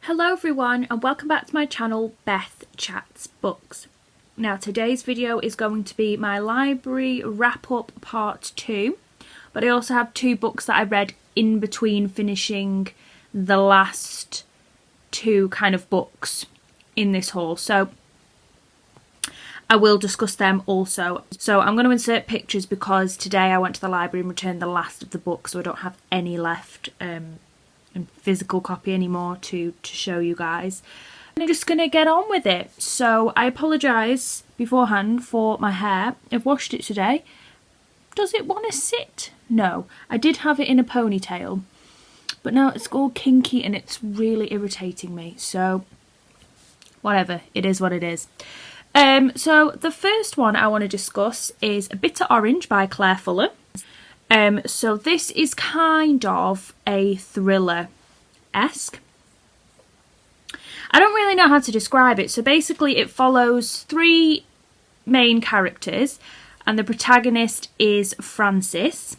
Hello everyone and welcome back to my channel BethChatsBooks. Now today's video is going to be my library wrap up part 2, but I also have 2 books that I read in between finishing the last 2 kind of books in this haul, so I will discuss them also. So I'm going to insert pictures because today I went to the library and returned the last of the books, so I don't have any left in physical copy anymore to show you guys. I'm just going to get on with it. So I apologise beforehand for my hair. I've washed it today. Does it want to sit? No. I did have it in a ponytail, but now it's all kinky and it's really irritating me. So whatever, it is what it is. So the first one I want to discuss is Bitter Orange by Claire Fuller. So this is kind of a thriller-esque. I don't really know how to describe it. So basically it follows 3 main characters and the protagonist is Frances.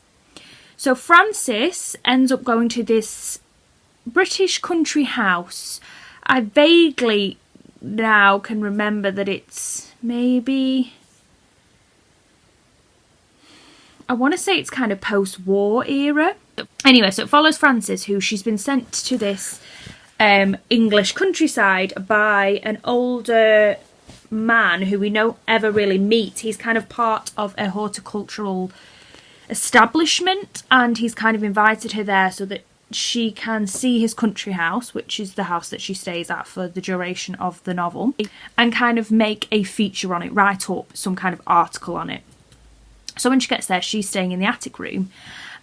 So Frances ends up going to this British country house. I vaguely now can remember that it's maybe, I want to say it's kind of post-war era. Anyway, so it follows Frances, who she's been sent to this English countryside by an older man who we don't ever really meet. He's kind of part of a horticultural establishment and he's kind of invited her there so that she can see his country house, which is the house that she stays at for the duration of the novel, and kind of make a feature on it, write up some kind of article on it. So when she gets there, she's staying in the attic room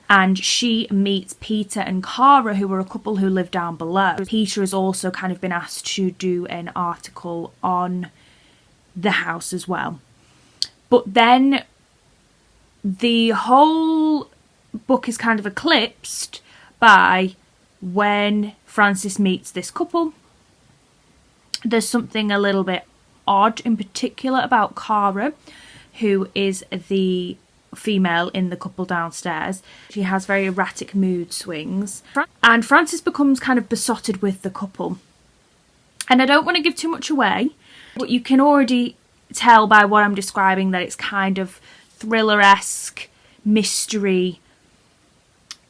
and she meets Peter and Cara, who are a couple who live down below. Peter has also kind of been asked to do an article on the house as well. But then the whole book is kind of eclipsed by when Frances meets this couple. There's something a little bit odd in particular about Cara, who is the female in the couple downstairs. She has very erratic mood swings and Frances becomes kind of besotted with the couple. And I don't want to give too much away, but you can already tell by what I'm describing that it's kind of thriller-esque, mystery.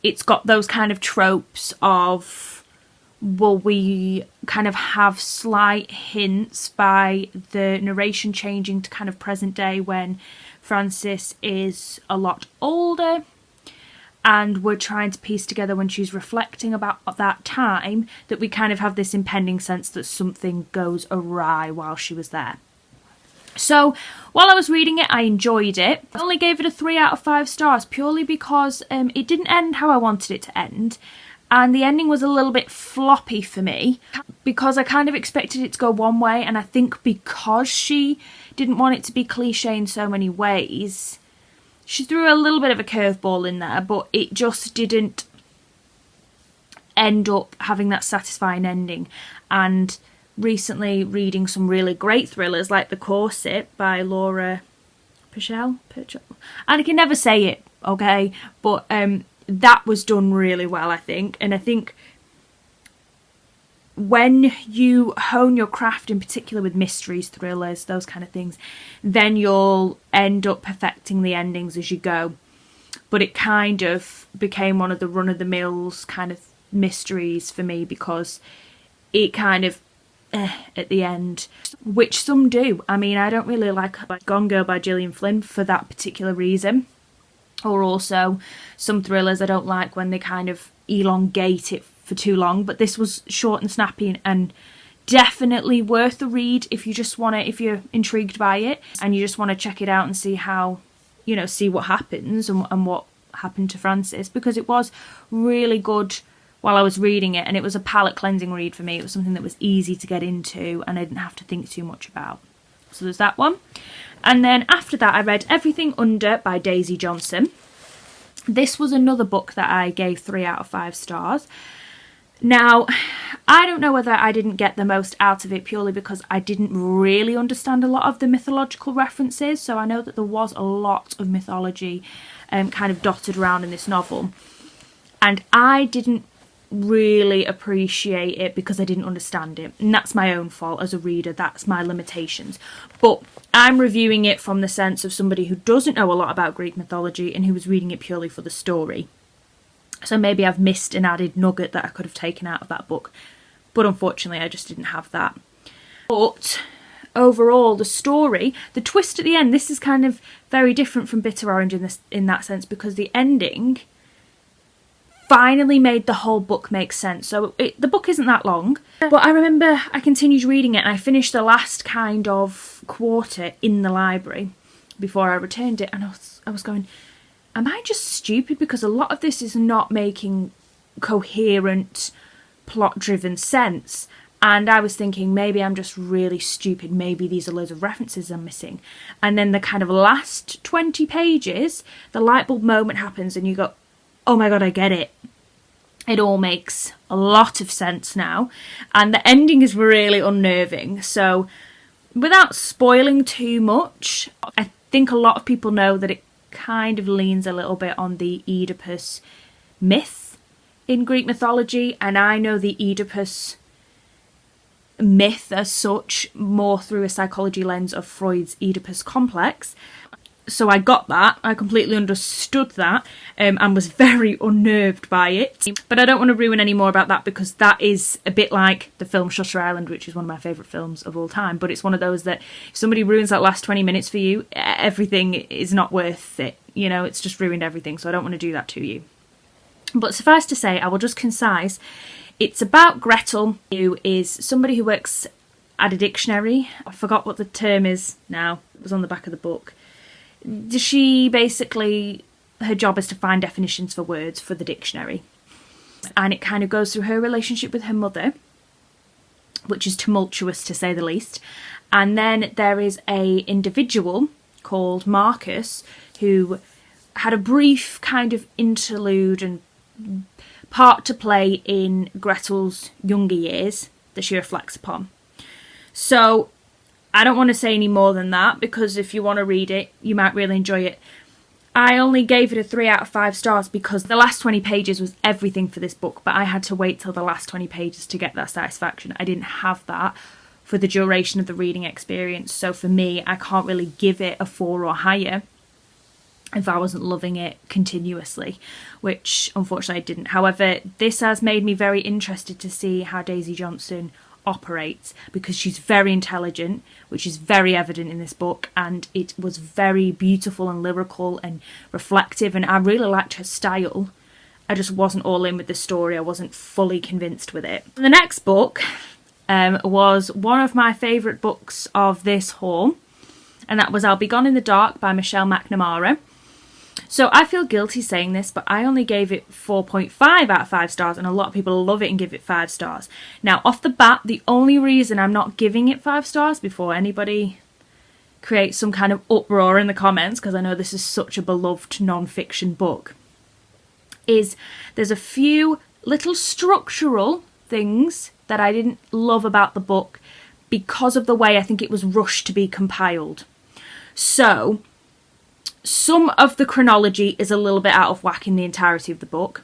It's got those kind of tropes of, well, we kind of have slight hints by the narration changing to kind of present day when Frances is a lot older, and we're trying to piece together when she's reflecting about that time that we kind of have this impending sense that something goes awry while she was there. So while I was reading it, I enjoyed it. I only gave it a 3 out of 5 stars purely because it didn't end how I wanted it to end. And the ending was a little bit floppy for me because I kind of expected it to go one way. And I think because she didn't want it to be cliche in so many ways, she threw a little bit of a curveball in there, but it just didn't end up having that satisfying ending. And recently reading some really great thrillers like The Corset by Laura Purcell, and I can never say it, okay, but that was done really well, I think. And I think when you hone your craft, in particular with mysteries, thrillers, those kind of things, then you'll end up perfecting the endings as you go. But it kind of became one of the run-of-the-mills kind of mysteries for me because it kind of at the end, which some do. I mean, I don't really like Gone Girl by Gillian Flynn for that particular reason. Or also some thrillers I don't like when they kind of elongate it for too long. But this was short and snappy and definitely worth the read if you just want to, if you're intrigued by it and you just want to check it out and see how, you know, see what happens and what happened to Frances, because it was really good while I was reading it, and it was a palate cleansing read for me. It was something that was easy to get into and I didn't have to think too much about. So there's that one. And then after that I read Everything Under by Daisy Johnson. This was another book that I gave 3 out of 5 stars. Now, I don't know whether I didn't get the most out of it purely because I didn't really understand a lot of the mythological references. So I know that there was a lot of mythology kind of dotted around in this novel. And I didn't really appreciate it because I didn't understand it, and that's my own fault as a reader. That's my limitations. But I'm reviewing it from the sense of somebody who doesn't know a lot about Greek mythology and who was reading it purely for the story. So maybe I've missed an added nugget that I could have taken out of that book, but unfortunately I just didn't have that. But overall, the story, the twist at the end, this is kind of very different from Bitter Orange in that sense, because the ending finally made the whole book make sense. So the book isn't that long, but I remember I continued reading it and I finished the last kind of quarter in the library before I returned it, and I was going, am I just stupid? Because a lot of this is not making coherent, plot-driven sense. And I was thinking, maybe I'm just really stupid. Maybe these are loads of references I'm missing. And then the kind of last 20 pages, the light bulb moment happens and you go, oh my God, I get it. It all makes a lot of sense now. And the ending is really unnerving. So without spoiling too much, I think a lot of people know that it kind of leans a little bit on the Oedipus myth in Greek mythology. And I know the Oedipus myth as such more through a psychology lens of Freud's Oedipus complex. So I got that, I completely understood that, and was very unnerved by it. But I don't want to ruin any more about that, because that is a bit like the film Shutter Island, which is one of my favourite films of all time. But it's one of those that if somebody ruins that last 20 minutes for you, everything is not worth it. You know, it's just ruined everything, so I don't want to do that to you. But suffice to say, I will just concise. It's about Gretel, who is somebody who works at a dictionary. I forgot what the term is now. It was on the back of the book. She basically, her job is to find definitions for words for the dictionary. And it kind of goes through her relationship with her mother, which is tumultuous to say the least. And then there is a individual called Marcus who had a brief kind of interlude and part to play in Gretel's younger years that she reflects upon. So I don't want to say any more than that, because if you want to read it, you might really enjoy it. I only gave it a 3 out of 5 stars because the last 20 pages was everything for this book, but I had to wait till the last 20 pages to get that satisfaction. I didn't have that for the duration of the reading experience. So for me, I can't really give it a 4 or higher if I wasn't loving it continuously, which unfortunately I didn't. However, this has made me very interested to see how Daisy Johnson operates, because she's very intelligent, which is very evident in this book, and it was very beautiful and lyrical and reflective, and I really liked her style. I just wasn't all in with the story. I wasn't fully convinced with it. The next book was one of my favourite books of this haul, and that was I'll Be Gone in the Dark by Michelle McNamara. So I feel guilty saying this, but I only gave it 4.5 out of 5 stars, and a lot of people love it and give it 5 stars. Now, off the bat, the only reason I'm not giving it 5 stars before anybody creates some kind of uproar in the comments, because I know this is such a beloved non-fiction book, is there's a few little structural things that I didn't love about the book because of the way I think it was rushed to be compiled. So some of the chronology is a little bit out of whack in the entirety of the book.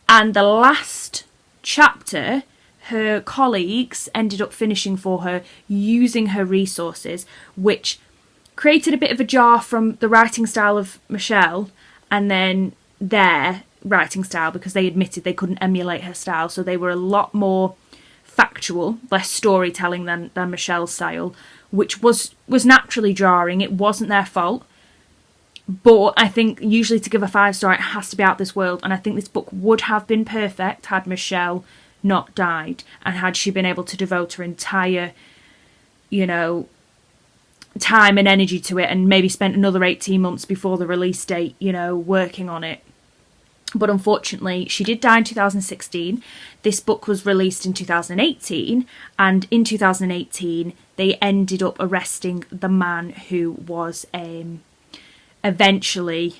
And the last chapter, her colleagues ended up finishing for her using her resources, which created a bit of a jar from the writing style of Michelle and then their writing style, because they admitted they couldn't emulate her style. So they were a lot more factual, less storytelling than Michelle's style, which was naturally jarring. It wasn't their fault. But I think usually to give a 5-star, it has to be out this world. And I think this book would have been perfect had Michelle not died, and had she been able to devote her entire, time and energy to it, and maybe spent another 18 months before the release date, working on it. But unfortunately, she did die in 2016. This book was released in 2018. And in 2018, they ended up arresting the man who was eventually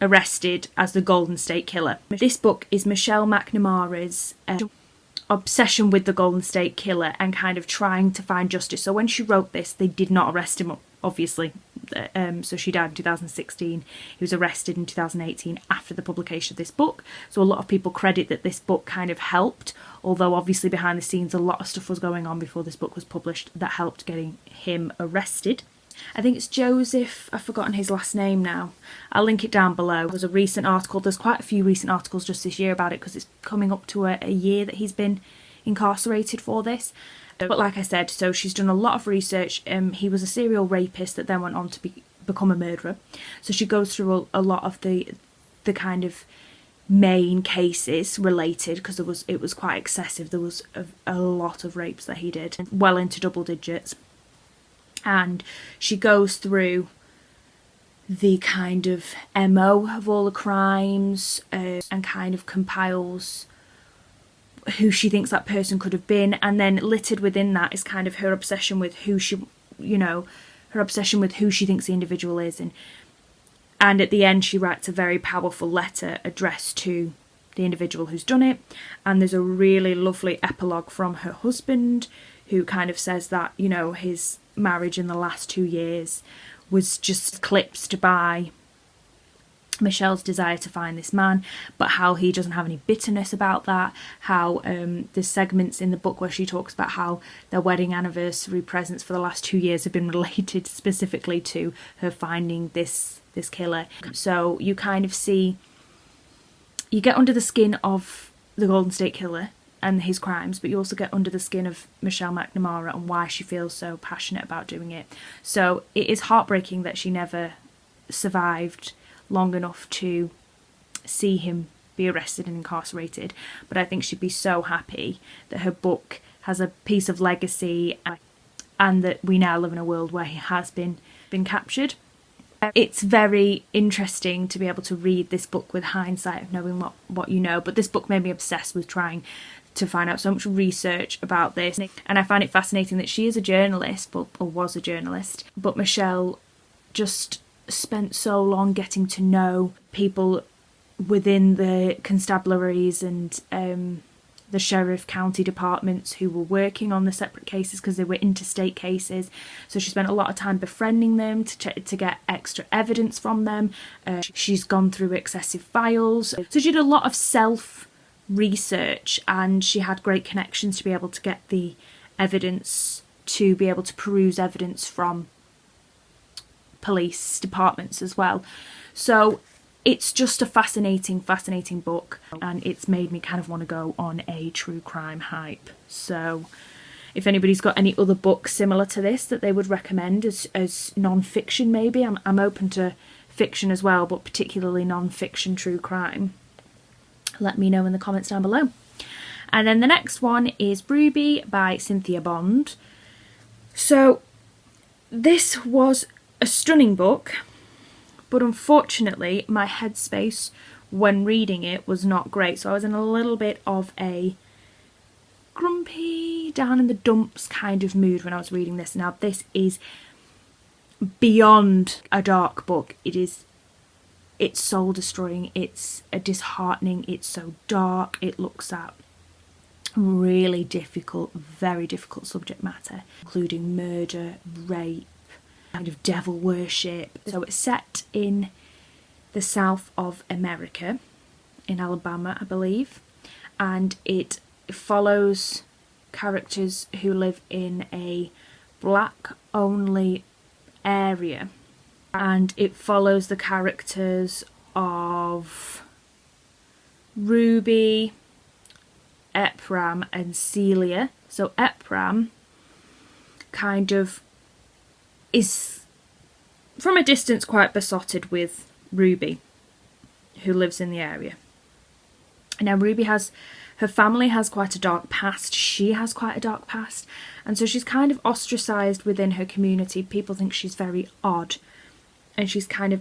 arrested as the Golden State Killer. This book is Michelle McNamara's obsession with the Golden State Killer and kind of trying to find justice. So when she wrote this, they did not arrest him, obviously. So she died in 2016. He was arrested in 2018 after the publication of this book. So a lot of people credit that this book kind of helped, although obviously behind the scenes a lot of stuff was going on before this book was published that helped getting him arrested. I think it's Joseph, I've forgotten his last name now. I'll link it down below. There's a recent article, there's quite a few recent articles just this year about it because it's coming up to a year that he's been incarcerated for this. But like I said, so she's done a lot of research. He was a serial rapist that then went on to become a murderer. So she goes through a lot of the kind of main cases related, because it was quite excessive. There was a lot of rapes that he did, well into double digits. And she goes through the kind of MO of all the crimes and kind of compiles who she thinks that person could have been, and then littered within that is kind of her obsession with who she, her obsession with who she thinks the individual is, and at the end she writes a very powerful letter addressed to the individual who's done it, and there's a really lovely epilogue from her husband who kind of says that, his marriage in the last 2 years was just eclipsed by Michelle's desire to find this man, but how he doesn't have any bitterness about that, how there's segments in the book where she talks about how their wedding anniversary presents for the last 2 years have been related specifically to her finding this killer. So you kind of see, you get under the skin of the Golden State Killer and his crimes, but you also get under the skin of Michelle McNamara and why she feels so passionate about doing it. So it is heartbreaking that she never survived long enough to see him be arrested and incarcerated, but I think she'd be so happy that her book has a piece of legacy and that we now live in a world where he has been captured. It's very interesting to be able to read this book with hindsight of knowing what you know, but this book made me obsessed with trying to find out so much research about this, and I find it fascinating that she is a journalist, or was a journalist, but Michelle just spent so long getting to know people within the constabularies and the sheriff county departments who were working on the separate cases, because they were interstate cases. So she spent a lot of time befriending them to get extra evidence from them. She's gone through excessive files. So she did a lot of self-research, and she had great connections to be able to get the evidence, to be able to peruse evidence from police departments as well. So it's just a fascinating book, and it's made me kind of want to go on a true crime hype. So if anybody's got any other books similar to this that they would recommend as non-fiction, maybe I'm open to fiction as well, but particularly non-fiction true crime, let me know in the comments down below. And then the next one is Brew B by Cynthia Bond. So this was a stunning book, but unfortunately my headspace when reading it was not great. So I was in a little bit of a grumpy, down in the dumps kind of mood when I was reading this. Now this is beyond a dark book. It's soul destroying, it's disheartening, it's so dark. It looks at really difficult, very difficult subject matter, including murder, rape, kind of devil worship. So it's set in the south of America, in Alabama, I believe, and it follows characters who live in a black-only area, and it follows the characters of Ruby, Ephraim, and Celia. So Ephraim kind of is from a distance quite besotted with Ruby, who lives in the area. Now Ruby her family has quite a dark past, she has quite a dark past, and so she's kind of ostracised within her community. People think she's very odd, and she's kind of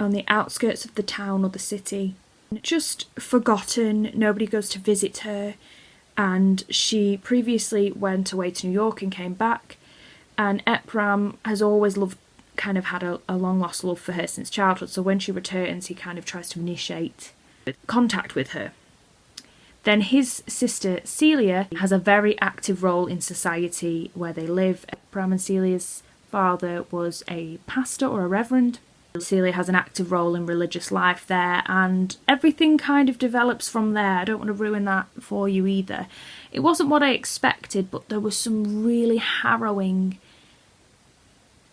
on the outskirts of the town or the city, just forgotten. Nobody goes to visit her, and she previously went away to New York and came back, and Ephraim has always had a long lost love for her since childhood. So when she returns, he kind of tries to initiate contact with her. Then his sister Celia has a very active role in society where they live. Ephraim and Celia's father was a pastor or a reverend. Celia has an active role in religious life there, and everything kind of develops from there. I don't want to ruin that for you either. It wasn't what I expected, but there was some really harrowing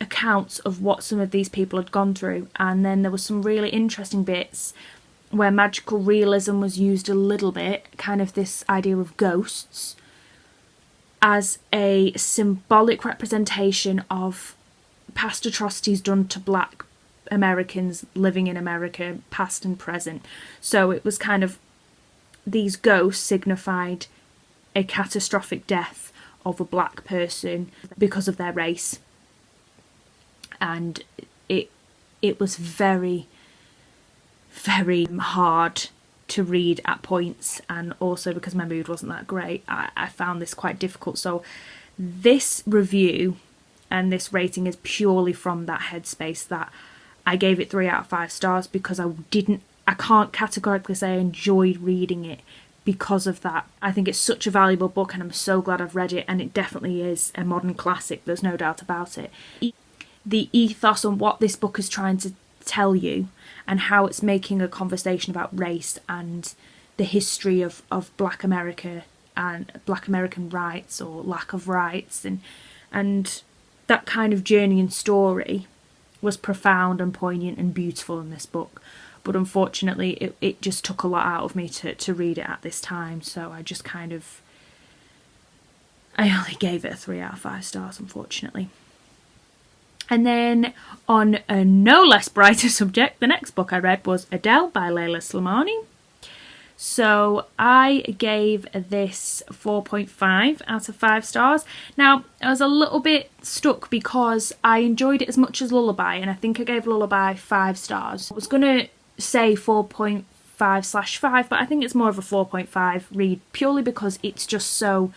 accounts of what some of these people had gone through, and then there was some really interesting bits where magical realism was used a little bit, kind of this idea of ghosts as a symbolic representation of past atrocities done to black Americans living in America, past and present. So it was kind of, these ghosts signified a catastrophic death of a black person because of their race. And it was very, very hard to read at points, and also because my mood wasn't that great, I found this quite difficult. So this review and this rating is purely from that headspace, that I gave it 3 out of 5 stars because I can't categorically say I enjoyed reading it because of that. I think it's such a valuable book, and I'm so glad I've read it, and it definitely is a modern classic, there's no doubt about it. The ethos on what this book is trying to tell you, and how it's making a conversation about race and the history of Black America and Black American rights or lack of rights, and that kind of journey and story was profound and poignant and beautiful in this book. But unfortunately it just took a lot out of me to read it at this time, so I just kind of, I only gave it a 3 out of 5 stars, unfortunately. And then, on a no less brighter subject, the next book I read was Adele by Layla Slimani. So I gave this 4.5 out of 5 stars. Now, I was a little bit stuck because I enjoyed it as much as Lullaby, and I think I gave Lullaby 5 stars. I was going to say 4.5/5, but I think it's more of a 4.5 read, purely because it's just so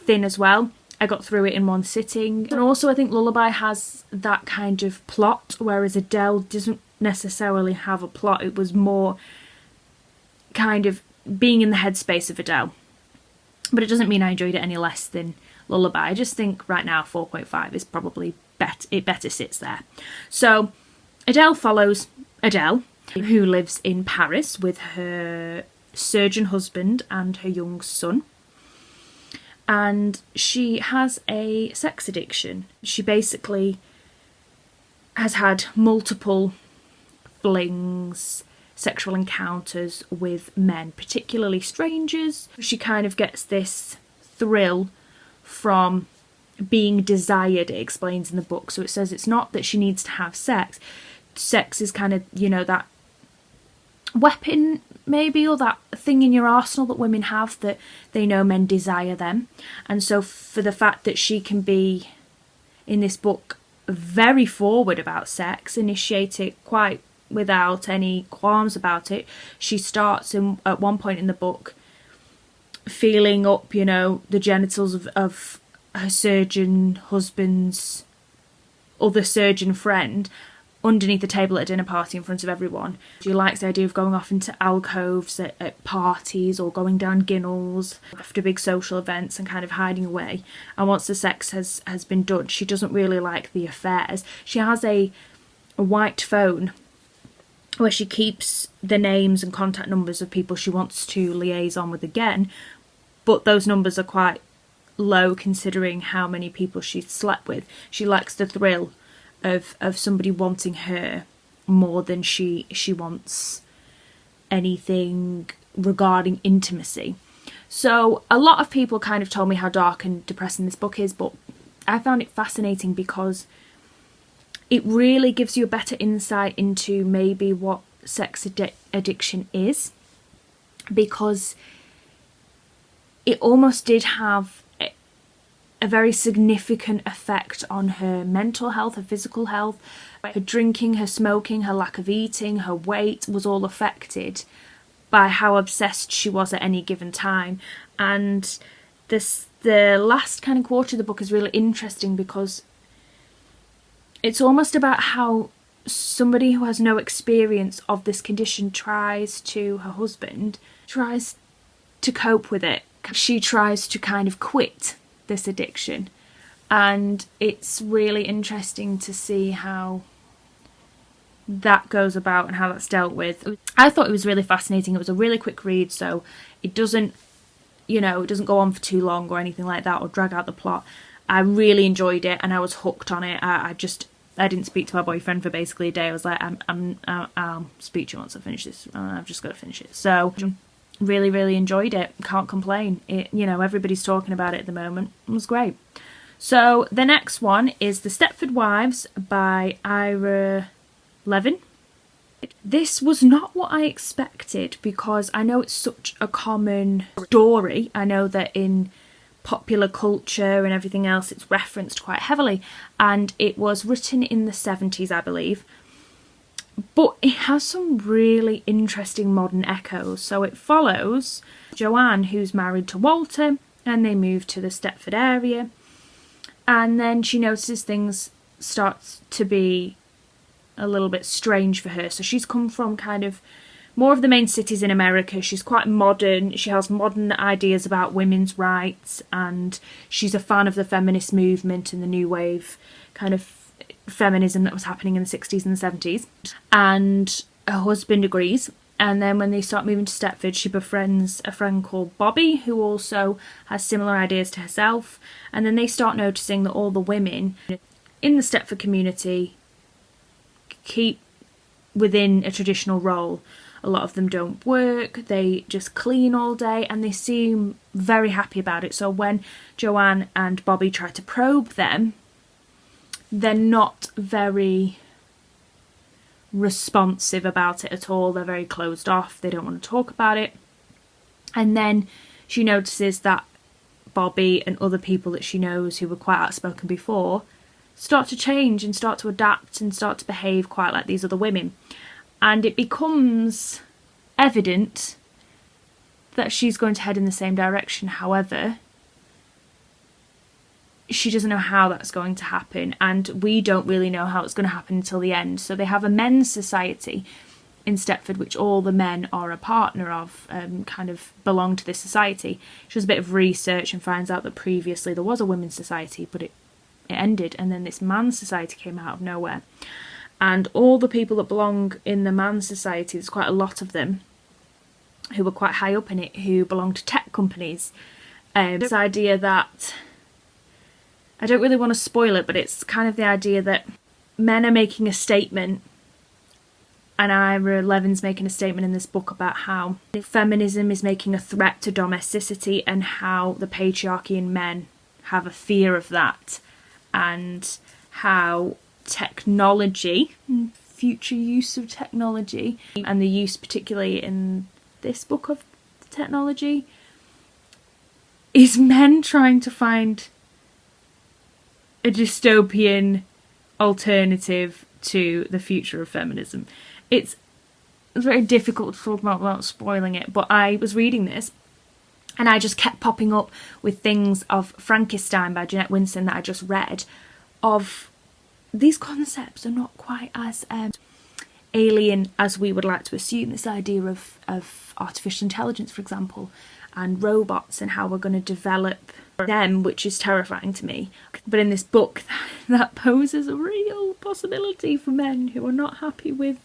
thin as well. I got through it in one sitting. And also I think Lullaby has that kind of plot, whereas Adele doesn't necessarily have a plot. It was more kind of being in the headspace of Adele. But it doesn't mean I enjoyed it any less than Lullaby. I just think right now 4.5 is probably it better sits there. So Adele follows Adele, who lives in Paris with her surgeon husband and her young son. And she has a sex addiction. She basically has had multiple flings, sexual encounters with men, particularly strangers. She kind of gets this thrill from being desired, it explains in the book. So it says it's not that she needs to have sex. Sex is kind of, you know, that weapon maybe, or that thing in your arsenal that women have, that they know men desire them. And so for the fact that she can be in this book very forward about sex, initiate it quite without any qualms about it. She starts at one point in the book feeling up, you know, the genitals of her surgeon husband's other surgeon friend underneath the table at a dinner party in front of everyone. She likes the idea of going off into alcoves at parties, or going down ginnels after big social events and kind of hiding away. And once the sex has been done, she doesn't really like the affairs. She has a white phone where she keeps the names and contact numbers of people she wants to liaison with again, but those numbers are quite low considering how many people she's slept with. She likes the thrill of somebody wanting her more than she wants anything regarding intimacy. So a lot of people kind of told me how dark and depressing this book is, but I found it fascinating because it really gives you a better insight into maybe what sex addiction is, because it almost did have a very significant effect on her mental health, her physical health. Her drinking, her smoking, her lack of eating, her weight was all affected by how obsessed she was at any given time. And the last kind of quarter of the book is really interesting because it's almost about how somebody who has no experience of this condition tries to cope with it. She tries to kind of quit this addiction, and it's really interesting to see how that goes about and how that's dealt with. I thought it was really fascinating. It was a really quick read, so it doesn't, you know, it doesn't go on for too long or anything like that or drag out the plot. I really enjoyed it and I was hooked on it. I didn't speak to my boyfriend for basically a day. I was like, I'll speak to you once I finish this. I've just got to finish it. So really, really enjoyed it. Can't complain. It, you know, everybody's talking about it at the moment. It was great. So the next one is The Stepford Wives by Ira Levin. This was not what I expected because I know it's such a common story. I know that in popular culture and everything else it's referenced quite heavily, and it was written in the 70s, I believe, but it has some really interesting modern echoes. So it follows Joanne, who's married to Walter, and they move to the Stepford area, and then she notices things start to be a little bit strange for her. So she's come from kind of more of the main cities in America. She's quite modern. She has modern ideas about women's rights, and she's a fan of the feminist movement and the new wave kind of feminism that was happening in the 60s and the 70s. And her husband agrees. And then when they start moving to Stepford, she befriends a friend called Bobby, who also has similar ideas to herself. And then they start noticing that all the women in the Stepford community keep within a traditional role. A lot of them don't work, they just clean all day, and they seem very happy about it. So when Joanne and Bobby try to probe them, they're not very responsive about it at all. They're very closed off, they don't want to talk about it. And then she notices that Bobby and other people that she knows who were quite outspoken before start to change and start to adapt and start to behave quite like these other women. And it becomes evident that she's going to head in the same direction. However, she doesn't know how that's going to happen, and we don't really know how it's going to happen until the end. So they have a men's society in Stepford, which all the men are a partner of, kind of belong to this society. She does a bit of research and finds out that previously there was a women's society, but it ended, and then this man's society came out of nowhere. And all the people that belong in the man's society, there's quite a lot of them who were quite high up in it, who belong to tech companies. This idea that, I don't really want to spoil it, but it's kind of the idea that men are making a statement, and Ira Levin's making a statement in this book about how feminism is making a threat to domesticity and how the patriarchy in men have a fear of that, and how technology, future use of technology, and the use particularly in this book of technology, is men trying to find a dystopian alternative to the future of feminism. It's very difficult to talk about without spoiling it, but I was reading this and I just kept popping up with things of Frankenstein by Jeanette Winson that I just read, of these concepts are not quite as alien as we would like to assume. This idea of artificial intelligence, for example, and robots, and how we're going to develop them, which is terrifying to me. But in this book, that poses a real possibility for men who are not happy with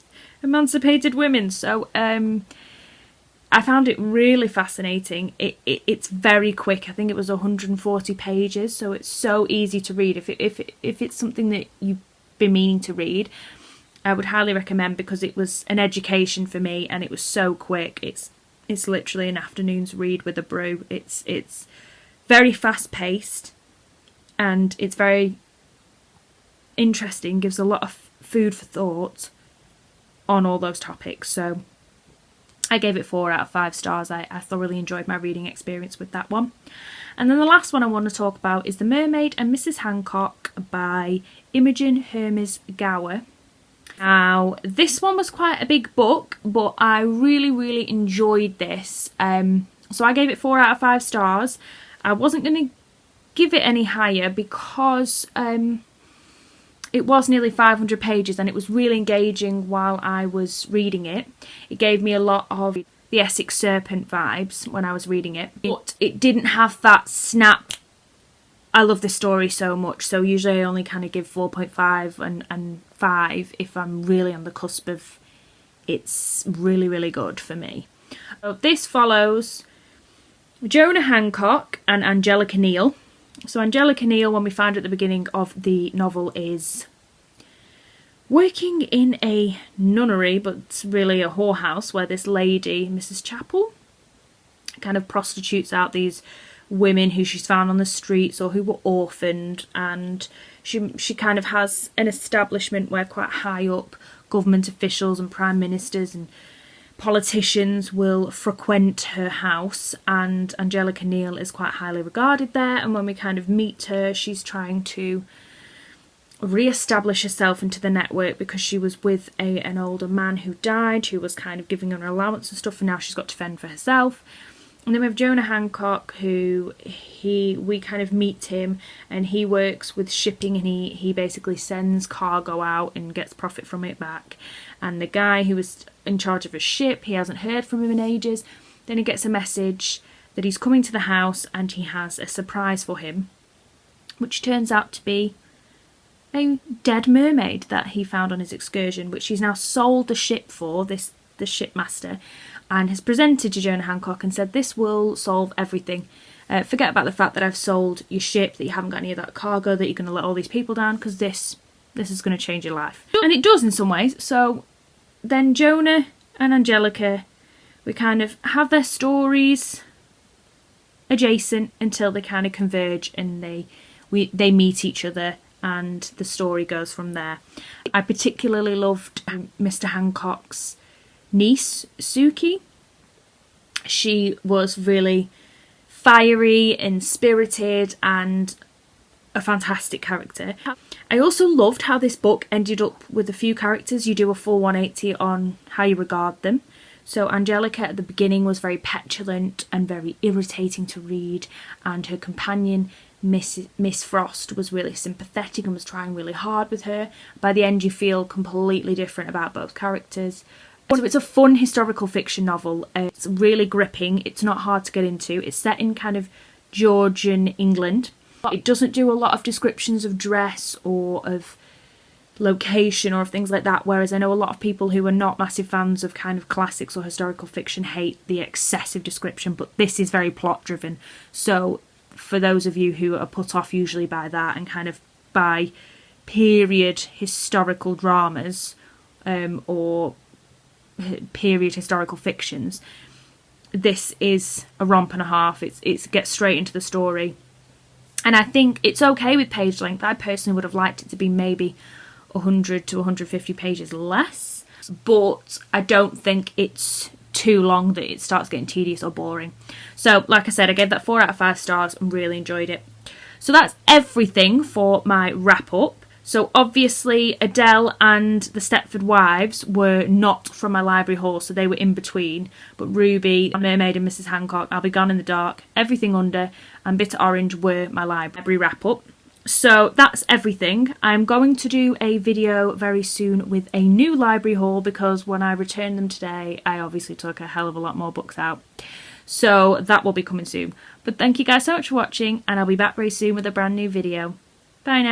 emancipated women. So I found it really fascinating. It's very quick. I think it was 140 pages, so it's so easy to read. If it's something that you've been meaning to read, I would highly recommend, because it was an education for me and it was so quick. It's literally an afternoon's read with a brew. It's very fast paced and it's very interesting. Gives a lot of food for thought on all those topics. So I gave it 4 out of 5 stars. I thoroughly enjoyed my reading experience with that one. And then the last one I want to talk about is The Mermaid and Mrs Hancock by Imogen Hermes Gower. Now, this one was quite a big book, but I really, really enjoyed this. So I gave it 4 out of 5 stars. I wasn't going to give it any higher because it was nearly 500 pages and it was really engaging while I was reading it. It gave me a lot of the Essex Serpent vibes when I was reading it, but it didn't have that snap I love this story so much, so usually I only kind of give 4.5 and 5 if I'm really on the cusp of it's really, really good for me. So this follows Jonah Hancock and Angelica Neal. So Angelica Neal, when we find at the beginning of the novel, is working in a nunnery, but it's really a whorehouse, where this lady, Mrs Chapel, kind of prostitutes out these women who she's found on the streets or who were orphaned, and she kind of has an establishment where quite high up government officials and prime ministers and politicians will frequent her house, and Angelica Neal is quite highly regarded there. And when we kind of meet her, she's trying to re-establish herself into the network because she was with an older man who died, who was kind of giving her an allowance and stuff, and now she's got to fend for herself. And then we have Jonah Hancock, who we kind of meet him, and he works with shipping, and he basically sends cargo out and gets profit from it back. And the guy who was in charge of a ship, he hasn't heard from him in ages. Then he gets a message that he's coming to the house and he has a surprise for him, which turns out to be a dead mermaid that he found on his excursion, which he's now sold the ship for, the shipmaster, and has presented to Jonah Hancock and said, this will solve everything. Forget about the fact that I've sold your ship, that you haven't got any of that cargo, that you're going to let all these people down, because this is going to change your life. And it does in some ways. So then Jonah and Angelica, we kind of have their stories adjacent until they kind of converge and they meet each other, and the story goes from there. I particularly loved Mr. Hancock's niece, Suki. She was really fiery and spirited and a fantastic character. I also loved how this book ended up with a few characters. You do a full 180 on how you regard them. So Angelica at the beginning was very petulant and very irritating to read, and her companion Miss Frost was really sympathetic and was trying really hard with her. By the end you feel completely different about both characters. So it's a fun historical fiction novel. It's really gripping. It's not hard to get into. It's set in kind of Georgian England. It doesn't do a lot of descriptions of dress or of location or of things like that, whereas I know a lot of people who are not massive fans of kind of classics or historical fiction hate the excessive description, but this is very plot driven. So for those of you who are put off usually by that and kind of by period historical dramas or period historical fictions, this is a romp and a half. It gets straight into the story, and I think it's okay with page length. I personally would have liked it to be maybe 100 to 150 pages less, but I don't think it's too long that it starts getting tedious or boring. So like I said, I gave that 4 out of 5 stars and really enjoyed it. So that's everything for my wrap up. So obviously Adele and the Stepford Wives were not from my library haul, so they were in between. But Ruby, Mermaid and Mrs Hancock, I'll Be Gone in the Dark, Everything Under and Bitter Orange were my library wrap up. So that's everything. I'm going to do a video very soon with a new library haul, because when I returned them today I obviously took a hell of a lot more books out. So that will be coming soon. But thank you guys so much for watching, and I'll be back very soon with a brand new video. Bye now.